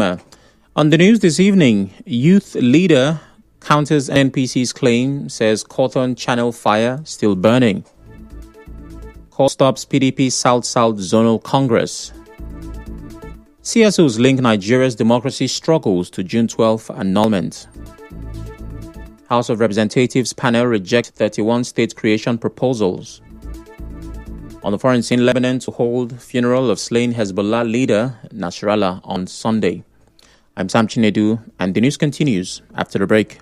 On the news this evening, youth leader counters NNPC's claim, says Cawthorne Channel fire still burning. Call stops PDP South-South Zonal Congress. CSOs link Nigeria's democracy struggles to June 12 annulment. House of Representatives panel reject 31 state creation proposals. On the foreign scene, Lebanon to hold funeral of slain Hezbollah leader Nasrallah on Sunday. I'm Sam Chinedu, and the news continues after the break.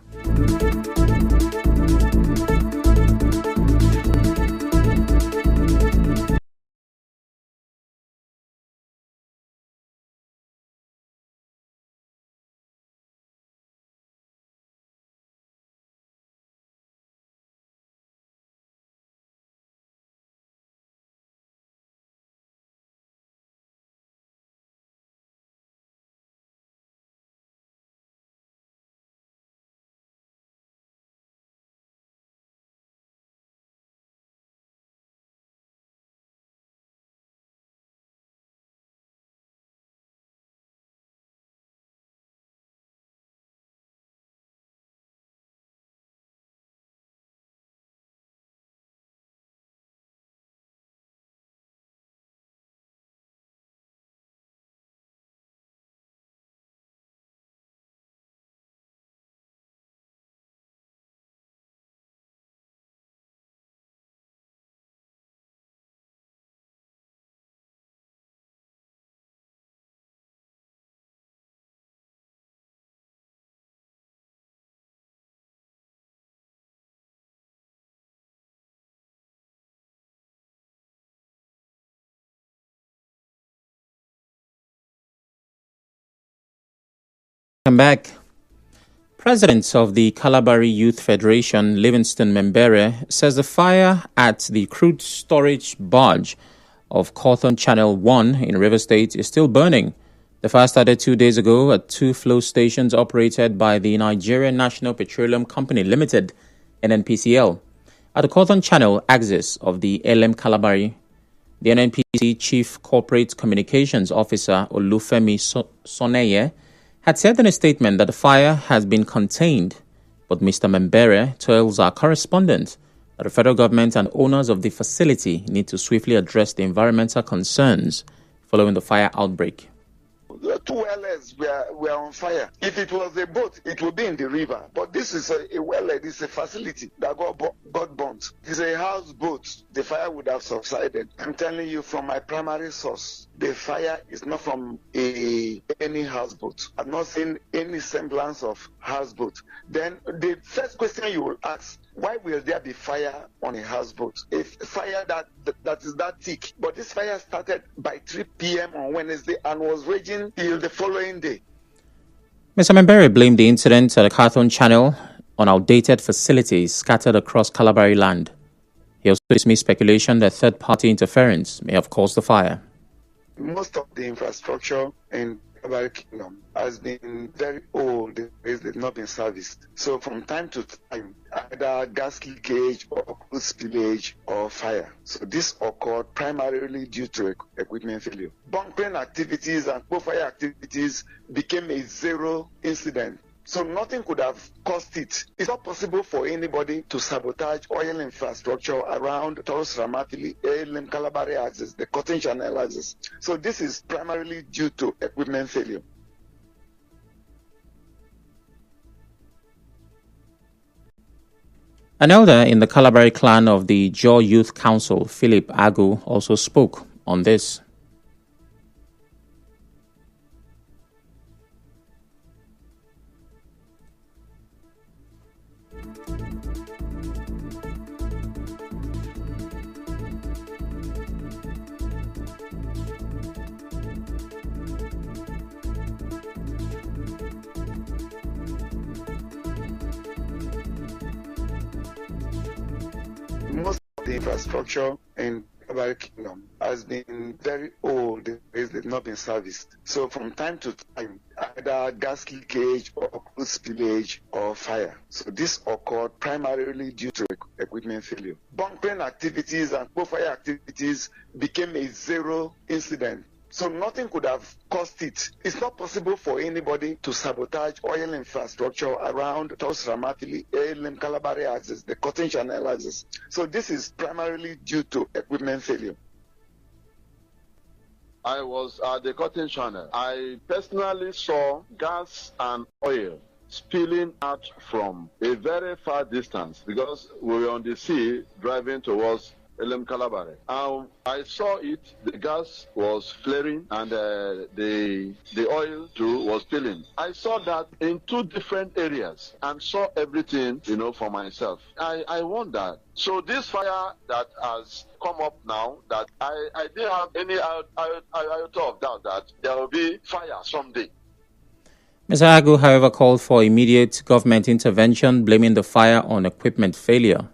Welcome back. President of the Kalabari Youth Federation, Livingston Membere, says the fire at the crude storage barge of Cawthorne Channel 1 in River State is still burning. The fire started 2 days ago at two flow stations operated by the Nigerian National Petroleum Company Limited, NNPCL. At the Cawthorne Channel axis of the LM Kalabari, the NNPC Chief Corporate Communications Officer Olufemi Soneye had said in a statement that the fire has been contained, but Mr. Membere tells our correspondent that the federal government and owners of the facility need to swiftly address the environmental concerns following the fire outbreak. The two wellheads were on fire. If it was a boat, it would be in the river. But this is a wellhead, it's a facility that got burnt. It's a houseboat. The fire would have subsided. I'm telling you from my primary source, the fire is not from any houseboat. I've not seen any semblance of houseboat. Then the first question you will ask, why will there be fire on a houseboat? A fire that is that thick. But this fire started by 3 p.m. on Wednesday and was raging till the following day. Mr. Membere blamed the incident at the Cawthorne Channel on outdated facilities scattered across Kalabari land. He also dismissed speculation that third-party interference may have caused the fire. Most of the infrastructure in Kalabari Kingdom has been very old. They've not been serviced. So from time to time, either gas leakage or crude spillage or fire. So this occurred primarily due to equipment failure. Bunkering activities and fire activities became a zero incident. So nothing could have caused it. It's not possible for anybody to sabotage oil infrastructure around Taurus Ramapili, LM Kalabari axis, the Cawthorne Channel axis. So this is primarily due to equipment failure. An elder in the Kalabari clan of the Jaw Youth Council, Philip Agu, also spoke on this. Most of the infrastructure in Kalabari Kingdom has been very old. They've not been serviced. So from time to time, either gas leakage or crude spillage or fire. So this occurred primarily due to equipment failure. Bunkering activities and fire activities became a zero incident. So nothing could have caused it. It's not possible for anybody to sabotage oil infrastructure around Tos Ramatili, Elim Kalabari axis, the Cotton Channel axis. So this is primarily due to equipment failure. I was at the Cotton Channel. I personally saw gas and oil spilling out from a very far distance because we were on the sea driving towards Elim Kalabare. I saw it, the gas was flaring and the oil too was spilling. I saw that in two different areas and saw everything, for myself. I wondered. So this fire that has come up now, that I didn't have any iota of doubt that there will be fire someday. Mr. Agu, however, called for immediate government intervention, blaming the fire on equipment failure.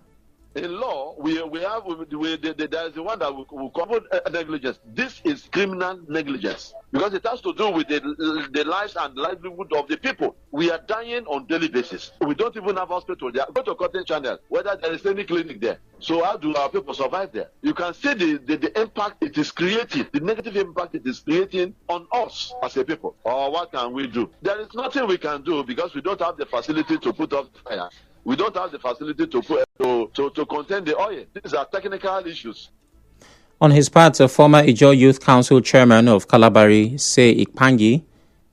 In law, there is the one that we call negligence. This is criminal negligence because it has to do with the lives and livelihood of the people. We are dying on daily basis. We don't even have hospital there. Go to Cotton Channel, whether there is any clinic there. So how do our people survive there? You can see the impact it is creating, the negative impact it is creating on us as a people. Or what can we do? There is nothing we can do because we don't have the facility to put off fire. We don't have the facility to contain the oil. These are technical issues. On his part, a former Ijaw Youth Council chairman of Kalabari, Say Ikpangi,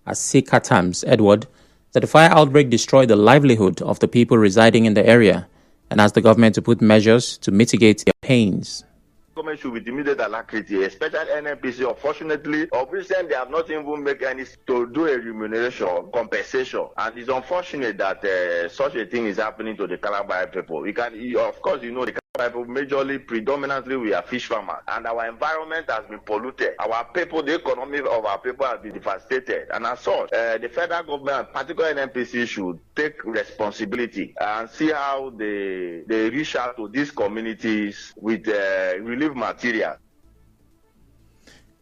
Asikatams Edward, that the fire outbreak destroyed the livelihood of the people residing in the area and asked the government to put measures to mitigate their pains. Government should with immediate alacrity, especially NNPC. Unfortunately, of recent they have not even made any to do a remuneration compensation, and it's unfortunate that such a thing is happening to the Calabar people. We can, of course, the Calabar people majorly, predominantly, we are fish farmers, and our environment has been polluted. Our people, the economy of our people has been devastated, and as such, the federal government, particularly NNPC, should take responsibility and see how they reach out to these communities with relief material.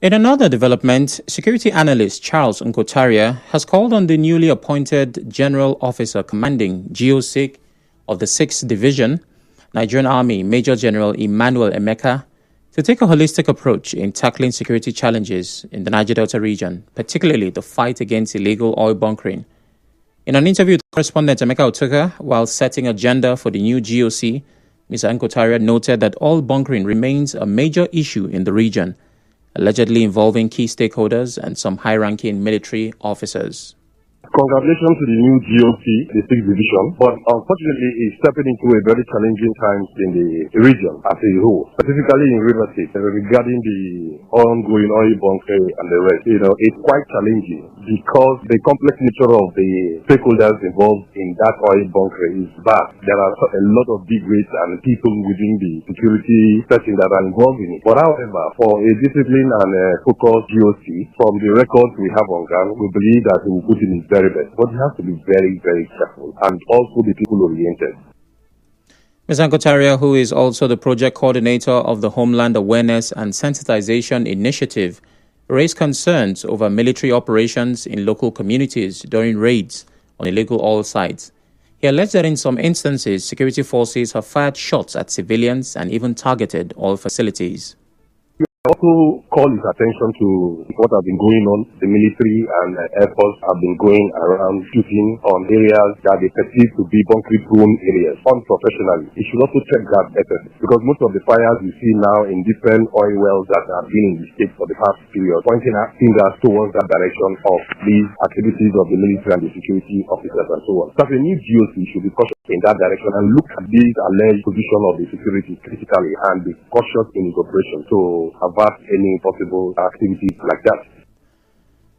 In another development, security analyst Charles Nkotaria has called on the newly appointed General Officer Commanding GOSIG of the 6th Division, Nigerian Army, Major General Emmanuel Emeka, to take a holistic approach in tackling security challenges in the Niger Delta region, particularly the fight against illegal oil bunkering. In an interview with correspondent Emeka Otuka while setting agenda for the new GOC, Mr. Nkotaria noted that oil bunkering remains a major issue in the region, allegedly involving key stakeholders and some high-ranking military officers. Congratulations to the new GOC, the 6th Division, but unfortunately it's stepping into a very challenging times in the region as a whole, specifically in River State, regarding the ongoing oil bunkering and the rest. It's quite challenging because the complex nature of the stakeholders involved in that oil bunkering is vast. There are a lot of big weights and people within the security setting that are involved in it. But however, for a disciplined and focused GOC, from the records we have on ground, we believe that we will put in his very best. But you have to be very, very careful and also be people-oriented. Ms. Nkotaria, who is also the project coordinator of the Homeland Awareness and Sensitization Initiative, raised concerns over military operations in local communities during raids on illegal oil sites. He alleged that in some instances, security forces have fired shots at civilians and even targeted oil facilities. Also call his attention to what has been going on. The military and Air Force have been going around shooting on areas that they perceive to be bunkering-prone areas unprofessionally. He should also check that better because most of the fires you see now in different oil wells that have been in the state for the past period, pointing at fingers towards that direction of these activities of the military and the security officers and so on. So as a new GOC should be cautious in that direction and look at these alleged position of the security critically and be cautious in its operation to avert any possible activities like that.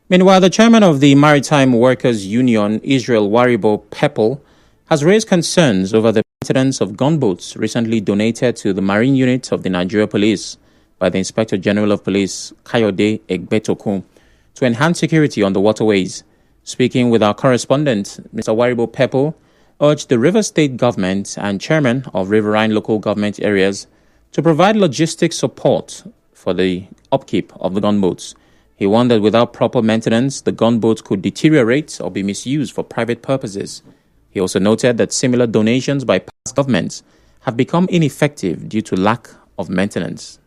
Meanwhile, the chairman of the Maritime Workers Union, Israel Waribo Pepple, has raised concerns over the maintenance of gunboats recently donated to the Marine Unit of the Nigeria Police by the Inspector General of Police, Kayode Egbetokun, to enhance security on the waterways. Speaking with our correspondent, Mr. Waribo Pepple urged the Rivers State government and chairman of riverine local government areas to provide logistic support for the upkeep of the gunboats. He warned that without proper maintenance, the gunboats could deteriorate or be misused for private purposes. He also noted that similar donations by past governments have become ineffective due to lack of maintenance.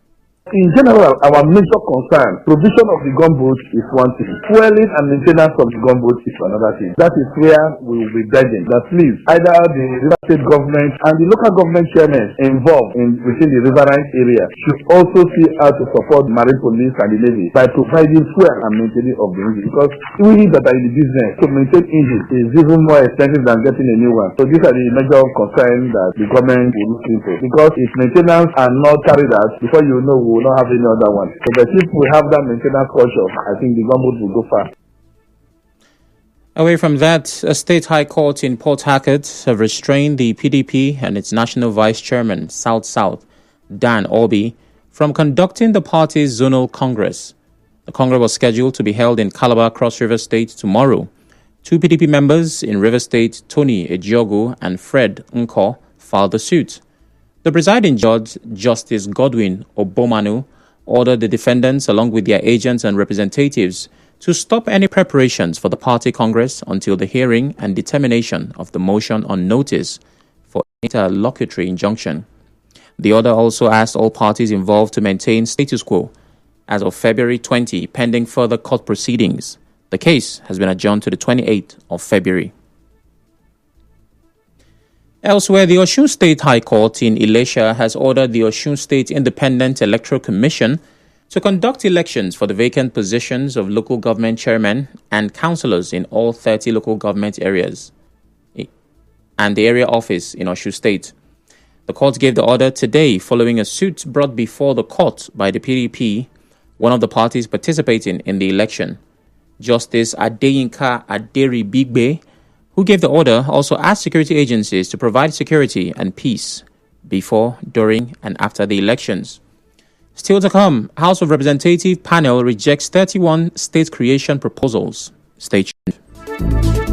In general, our major concern, provision of the gunboat is one thing. Fueling and maintenance of the gunboat is another thing. That is where we will be begging that please, either the River State government and the local government chairmen involved within the riverine area should also see how to support Marine Police and the Navy by providing fuel and maintaining of the engine. Because we that are in the business, to maintain engine is even more expensive than getting a new one. So these are the major concerns that the government will look into. Because if maintenance are not carried out, before you know, we will not have any other one. So but if we have that maintenance culture, I think the gunboat will go far. Away from that, a state high court in Port Harcourt have restrained the PDP and its national vice chairman, South, Dan Orbie, from conducting the party's zonal congress. The congress was scheduled to be held in Calabar, Cross River State tomorrow. Two PDP members in River State, Tony Ejiogu and Fred Nko, filed the suit. The presiding judge, Justice Godwin Obomanu, ordered the defendants along with their agents and representatives to stop any preparations for the party congress until the hearing and determination of the motion on notice for interlocutory injunction. The order also asked all parties involved to maintain status quo as of February 20, pending further court proceedings. The case has been adjourned to the 28th of February. Elsewhere, the Osun State High Court in Ilesha has ordered the Osun State Independent Electoral Commission to conduct elections for the vacant positions of local government chairmen and councillors in all 30 local government areas and the area office in Osun State. The court gave the order today following a suit brought before the court by the PDP, one of the parties participating in the election. Justice Adeyinka Aderibigbe, who gave the order, also asked security agencies to provide security and peace before, during, and after the elections. Still to come, House of Representative panel rejects 31 state creation proposals. Stay tuned.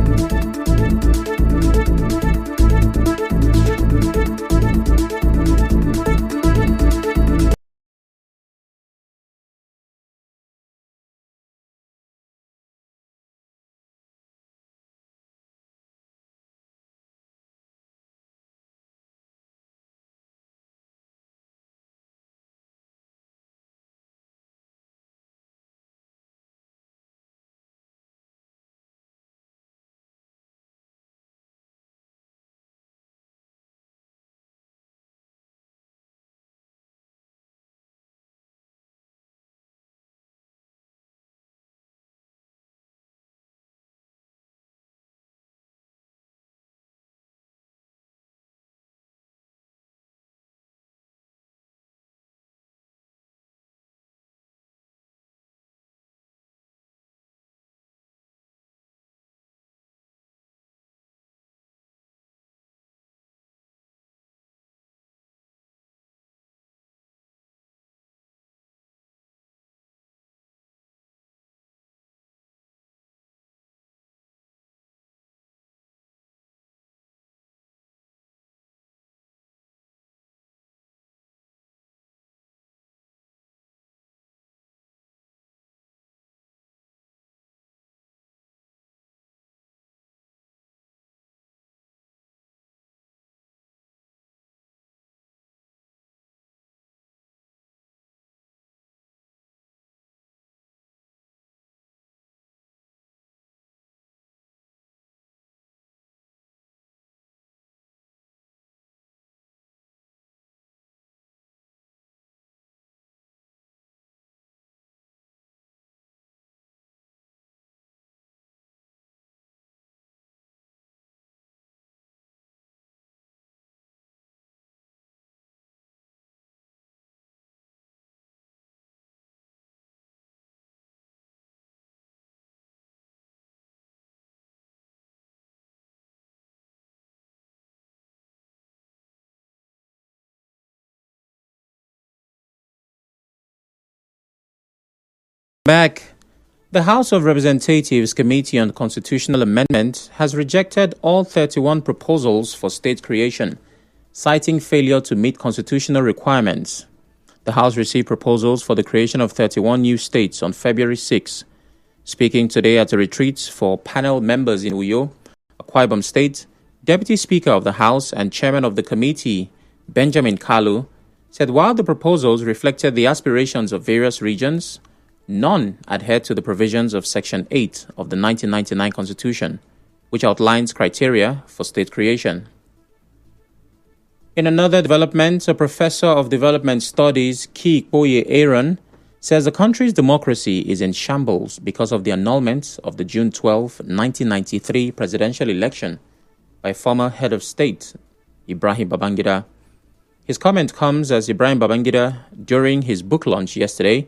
Back. The House of Representatives Committee on Constitutional Amendment has rejected all 31 proposals for state creation, citing failure to meet constitutional requirements. The House received proposals for the creation of 31 new states on February 6. Speaking today at a retreat for panel members in Uyo, Akwa Ibom State, Deputy Speaker of the House and Chairman of the Committee, Benjamin Kalu, said while the proposals reflected the aspirations of various regions, none adhered to the provisions of Section 8 of the 1999 Constitution, which outlines criteria for state creation. In another development, a professor of development studies, Ki Ikpoye Aaron, says the country's democracy is in shambles because of the annulment of the June 12, 1993 presidential election by former head of state, Ibrahim Babangida. His comment comes as Ibrahim Babangida, during his book launch yesterday,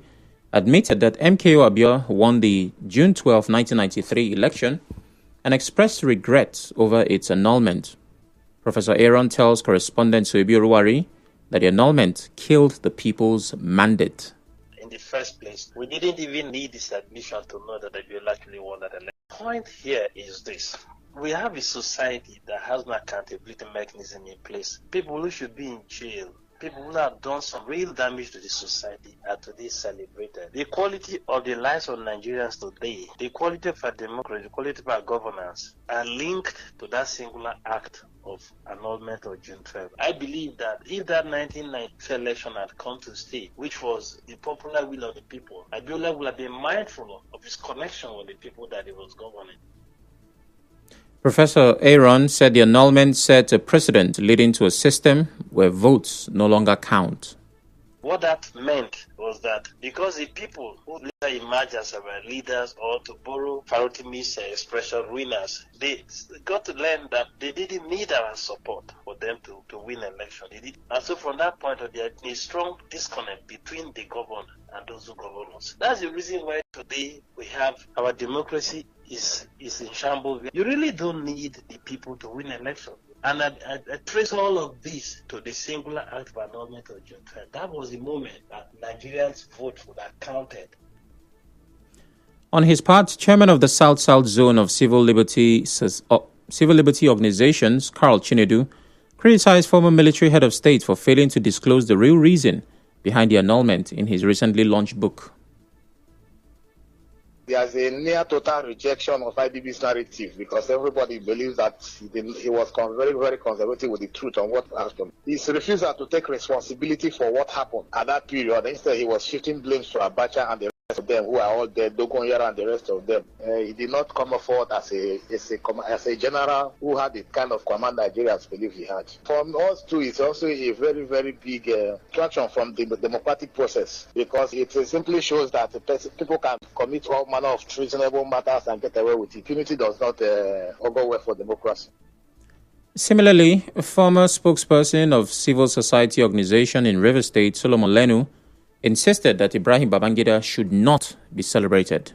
admitted that MKO Abiola won the June 12, 1993 election and expressed regret over its annulment. Professor Aaron tells correspondent Suebi Ruwari that the annulment killed the people's mandate. In the first place, we didn't even need this admission to know that Abiola actually won that election. The point here is this. We have a society that has no accountability mechanism in place. People who should be in jail, people who have done some real damage to the society are today celebrated. The quality of the lives of Nigerians today, the quality of our democracy, the quality of our governance are linked to that singular act of annulment of June 12. I believe that if that 1992 election had come to stay, which was the popular will of the people, Abiola would have been mindful of his connection with the people that he was governing. Professor Aaron said the annulment set a precedent leading to a system where votes no longer count. What that meant was that because the people who later emerged as our leaders, or to borrow Farotimi's expression, winners, they got to learn that they didn't need our support for them to win election. And so from that point of view, there is a strong disconnect between the governed and those who govern us. That's the reason why today we have our democracy is in shambles. You really don't need the people to win election. And I trace all of this to the singular act of annulment of June 12. That was the moment that Nigerians' vote would have counted. On his part, chairman of the South-South Zone of Civil Liberty Organizations, Carl Chinedu, criticized former military head of state for failing to disclose the real reason behind the annulment in his recently launched book. There's a near total rejection of IBB's narrative because everybody believes that he was very, very conservative with the truth on what happened. His refusal to take responsibility for what happened at that period. Instead, he was shifting blames to Abacha and the rest of them who are all dead, Dogon Yara and the rest of them. He did not come forward as a general who had the kind of command Nigerians believe he had. From us too, it's also a very, very big traction from the democratic process because it simply shows that people can commit all manner of treasonable matters and get away with it. Impunity does not augur well for democracy. Similarly, a former spokesperson of civil society organization in Rivers State, Solomon Lenu, insisted that Ibrahim Babangida should not be celebrated.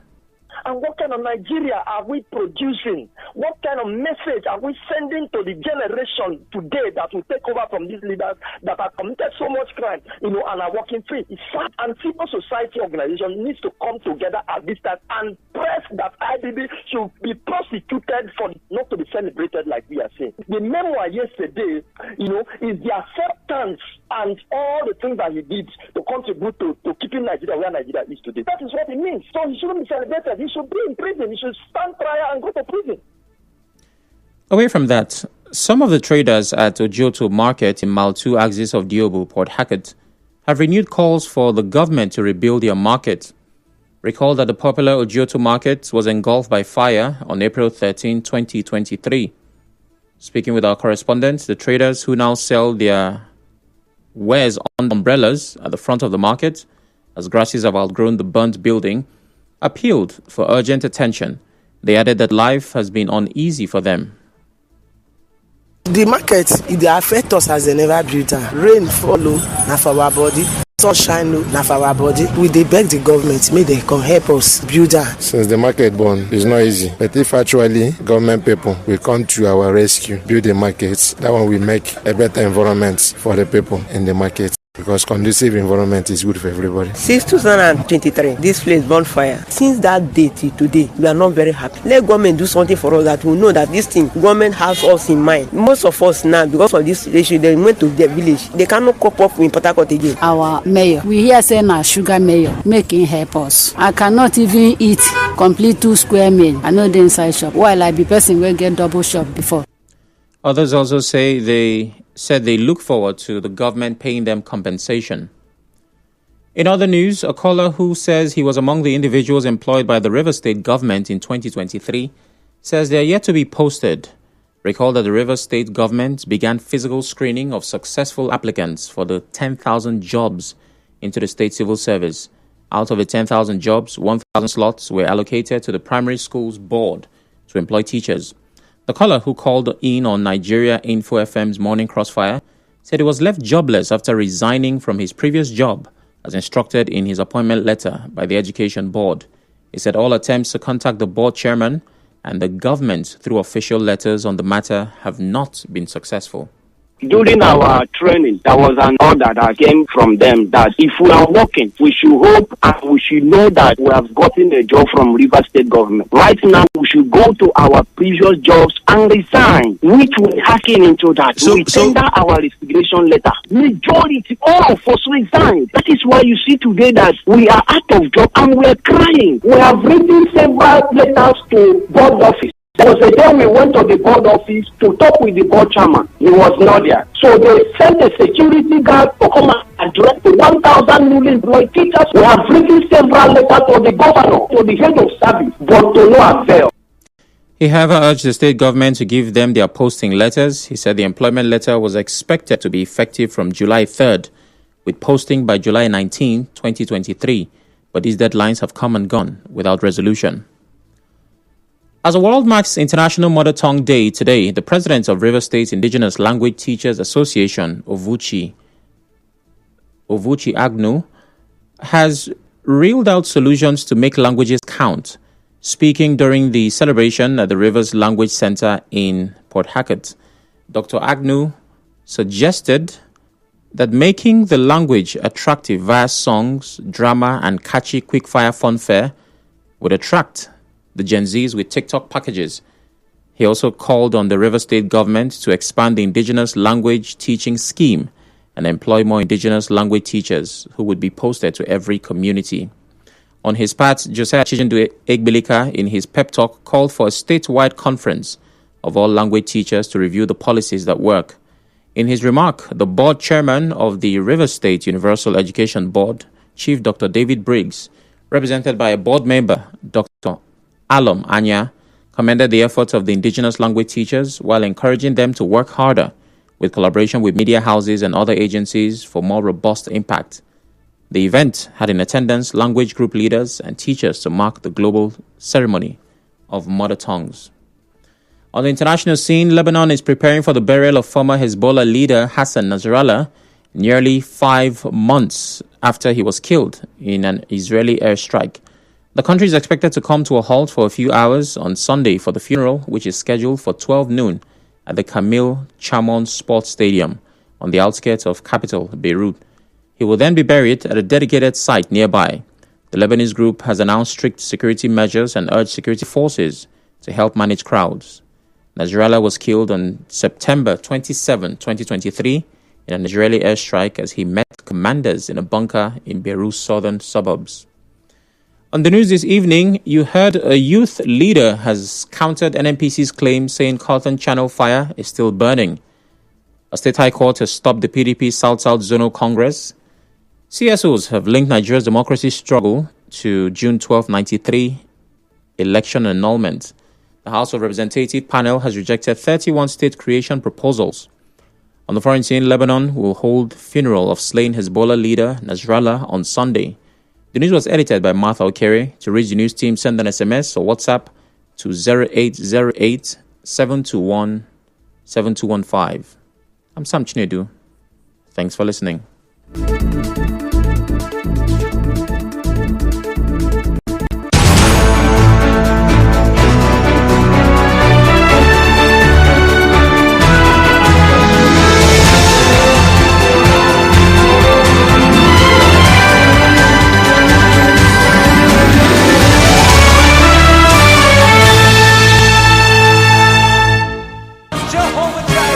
And what kind of Nigeria are we producing? What kind of message are we sending to the generation today that will take over from these leaders that have committed so much crime, and are working free? It's sad. And civil society organization needs to come together at this time and press that IBB should be prosecuted for not to be celebrated like we are saying. The memoir yesterday, is the acceptance and all the things that he did to contribute to keeping Nigeria where Nigeria is today. That is what it means. So he shouldn't be celebrated. He should be in prison. He should stand trial and go to prison. Away from that, some of the traders at Ojoto Market in Mile 2 axis of Diobu, Port Harcourt, have renewed calls for the government to rebuild their market. Recall that the popular Ojoto Market was engulfed by fire on April 13, 2023. Speaking with our correspondent, the traders who now sell their wares on umbrellas at the front of the market, as grasses have outgrown the burnt building, appealed for urgent attention. They added that life has been uneasy for them. The market, it affect us as they never built. Rain follow, na for our body. Sunshine, na for our body. We dey beg the government, may they come help us build that. Since the market born, it's not easy. But if actually government people will come to our rescue, build the markets, that one will make a better environment for the people in the market. Because conducive environment is good for everybody. Since 2023, this place burn fire. Since that day till today, we are not very happy. Let government do something for us that we know that this thing, government has us in mind. Most of us now, because of this issue, they went to their village. They cannot cope up in Port Harcourt again. Our mayor, we hear saying our sugar mayor, making help us. I cannot even eat complete 2 square meal. I know the inside shop. While I be person will get double shop before. Others also say they said they look forward to the government paying them compensation. In other news, a caller who says he was among the individuals employed by the Rivers State government in 2023 says they are yet to be posted. Recall that the Rivers State government began physical screening of successful applicants for the 10,000 jobs into the state civil service. Out of the 10,000 jobs, 1,000 slots were allocated to the primary schools board to employ teachers. The caller who called in on Nigeria Info FM's Morning Crossfire said he was left jobless after resigning from his previous job as instructed in his appointment letter by the Education Board. He said all attempts to contact the board chairman and the government through official letters on the matter have not been successful. During our training, there was an order that came from them that if we are working, we should hope and we should know that we have gotten a job from River State government. Right now, we should go to our previous jobs and resign, which we hacking into that. We tender our resignation letter. Majority, all of us resigned. That is why you see today that we are out of job and we are crying. We have written several letters to board office. There was a day we went to the board office to talk with the board chairman. He was not there. So they sent a security guard to come and address the 1,000 newly employed teachers. We have written several letters to the governor, to the head of service, but to no avail. He, however, urged the state government to give them their posting letters. He said the employment letter was expected to be effective from July 3rd, with posting by July 19, 2023. But these deadlines have come and gone without resolution. As the world marks International Mother Tongue Day today, the president of Rivers State Indigenous Language Teachers Association, Ovuchi Agnew, has reeled out solutions to make languages count. Speaking during the celebration at the Rivers Language Center in Port Harcourt, Dr. Agnew suggested that making the language attractive via songs, drama, and catchy quickfire funfair would attract the Gen Zs with TikTok packages. He also called on the River State government to expand the indigenous language teaching scheme and employ more indigenous language teachers who would be posted to every community. On his part, Josiah Chijindu Egbilika, in his pep talk, called for a statewide conference of all language teachers to review the policies that work. In his remark, the board chairman of the River State Universal Education Board, Chief Dr. David Briggs, represented by a board member, Dr. Alom Anya, commended the efforts of the indigenous language teachers while encouraging them to work harder with collaboration with media houses and other agencies for more robust impact. The event had in attendance language group leaders and teachers to mark the global ceremony of mother tongues. On the international scene, Lebanon is preparing for the burial of former Hezbollah leader Hassan Nasrallah nearly 5 months after he was killed in an Israeli airstrike. The country is expected to come to a halt for a few hours on Sunday for the funeral, which is scheduled for 12 noon at the Camille Chamon Sports Stadium on the outskirts of capital Beirut. He will then be buried at a dedicated site nearby. The Lebanese group has announced strict security measures and urged security forces to help manage crowds. Nasrallah was killed on September 27, 2023 in an Israeli airstrike as he met commanders in a bunker in Beirut's southern suburbs. On the news this evening, you heard a youth leader has countered NNPC's claim saying Carlton Channel fire is still burning. A state high court has stopped the PDP South-South Zonal Congress. CSOs have linked Nigeria's democracy struggle to June 1293 election annulment. The House of Representatives panel has rejected 31 state creation proposals. On the foreign scene, Lebanon will hold funeral of slain Hezbollah leader Nasrallah on Sunday. The news was edited by Martha Okere. To reach the news team, send an SMS or WhatsApp to 0808 721 7215. I'm Sam Chinedu. Thanks for listening. Jehovah Jireh.